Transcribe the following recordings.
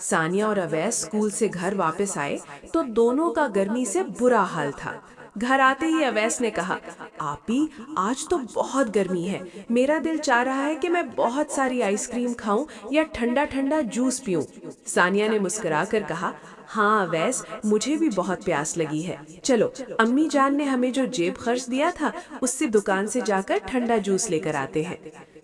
सानिया और अवैस स्कूल से घर वापस आए तो दोनों का गर्मी से बुरा हाल था। घर आते ही अवैस ने कहा, आपी आज तो बहुत गर्मी है, मेरा दिल चाह रहा है कि मैं बहुत सारी आइसक्रीम खाऊं या ठंडा ठंडा जूस पीऊं। सानिया ने मुस्कुरा कर कहा, हाँ अवैस, मुझे भी बहुत प्यास लगी है। चलो, अम्मी जान ने हमें जो जेब खर्च दिया था उससे दुकान से जाकर ठंडा जूस लेकर आते हैं।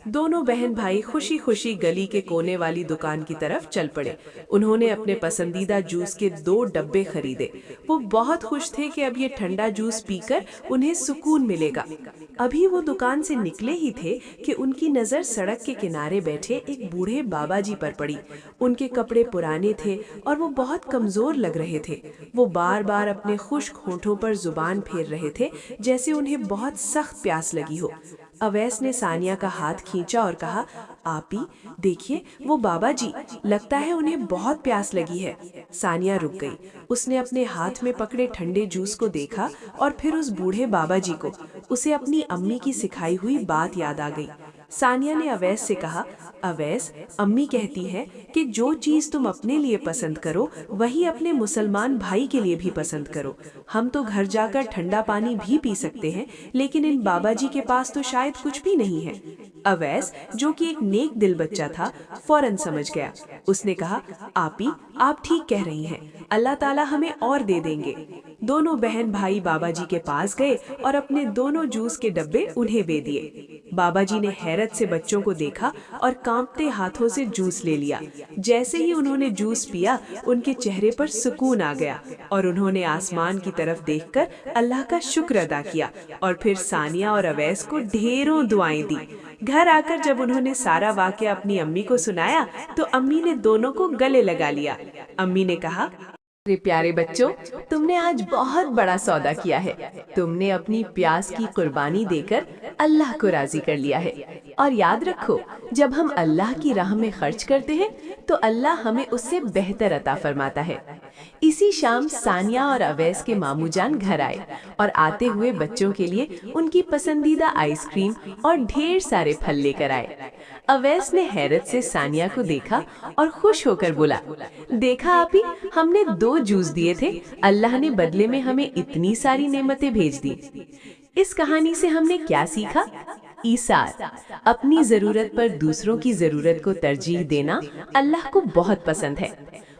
दोनों बहन भाई खुशी खुशी गली के कोने वाली दुकान की तरफ चल पड़े। उन्होंने अपने पसंदीदा जूस के 2 डब्बे खरीदे। वो बहुत खुश थे कि अब ये ठंडा जूस पीकर उन्हें सुकून मिलेगा। अभी वो दुकान से निकले ही थे कि उनकी नज़र सड़क के किनारे बैठे एक बूढ़े बाबा जी पर पड़ी। उनके कपड़े पुराने थे और वो बहुत कमज़ोर लग रहे थे। वो बार बार अपने खुश्क होठों पर जुबान फेर रहे थे, जैसे उन्हें बहुत सख्त प्यास लगी हो। अवैस ने सानिया का हाथ खींचा और कहा, आपी देखिए वो बाबा जी, लगता है उन्हें बहुत प्यास लगी है। सानिया रुक गई। उसने अपने हाथ में पकड़े ठंडे जूस को देखा और फिर उस बूढ़े बाबा जी को। उसे अपनी अम्मी की सिखाई हुई बात याद आ गई। सानिया ने अवैस से कहा, अवैस, अम्मी कहती है कि जो चीज़ तुम अपने लिए पसंद करो वही अपने मुसलमान भाई के लिए भी पसंद करो। हम तो घर जाकर ठंडा पानी भी पी सकते हैं, लेकिन इन बाबा जी के पास तो शायद कुछ भी नहीं है। अवैस, जो कि एक नेक दिल बच्चा था, फौरन समझ गया। उसने कहा, आपी आप ठीक कह रही हैं, अल्लाह ताला हमें और दे देंगे। दोनों बहन भाई बाबा जी के पास गए और अपने दोनों जूस के डब्बे उन्हें दे दिए। बाबा जी ने हैरत से बच्चों को देखा और कांपते हाथों से जूस ले लिया। जैसे ही उन्होंने जूस पिया, उनके चेहरे पर सुकून आ गया और उन्होंने आसमान की तरफ देखकर अल्लाह का शुक्र अदा किया और फिर सानिया और अवैस को ढेरों दुआएं दी। घर आकर जब उन्होंने सारा वाकया अपनी अम्मी को सुनाया तो अम्मी ने दोनों को गले लगा लिया। अम्मी ने कहा, मेरे प्यारे बच्चों, तुमने आज बहुत बड़ा सौदा किया है। तुमने अपनी प्यास की कुर्बानी देकर अल्लाह को राजी कर लिया है। और याद रखो, जब हम अल्लाह की राह में खर्च करते हैं तो अल्लाह हमें उससे बेहतर अता फरमाता है। इसी शाम सानिया और अवैस के मामू जान घर आए और आते हुए बच्चों के लिए उनकी पसंदीदा आइसक्रीम और ढेर सारे फल लेकर आए। अवैस ने हैरत से सानिया को देखा और खुश होकर बोला, देखा आपी, हमने 2 जूस दिए थे, अल्लाह ने बदले में हमें इतनी सारी नेमतें भेज दी। इस कहानी से हमने क्या सीखा? ईसार, अपनी जरूरत पर दूसरों की जरूरत को तरजीह देना अल्लाह को बहुत पसंद है।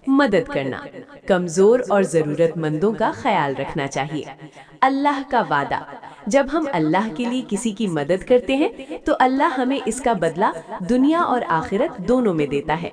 मदद करना, कमजोर और जरूरतमंदों का ख्याल रखना चाहिए। अल्लाह का वादा, जब हम अल्लाह के लिए किसी की मदद करते हैं तो अल्लाह हमें इसका बदला दुनिया और आखिरत दोनों में देता है।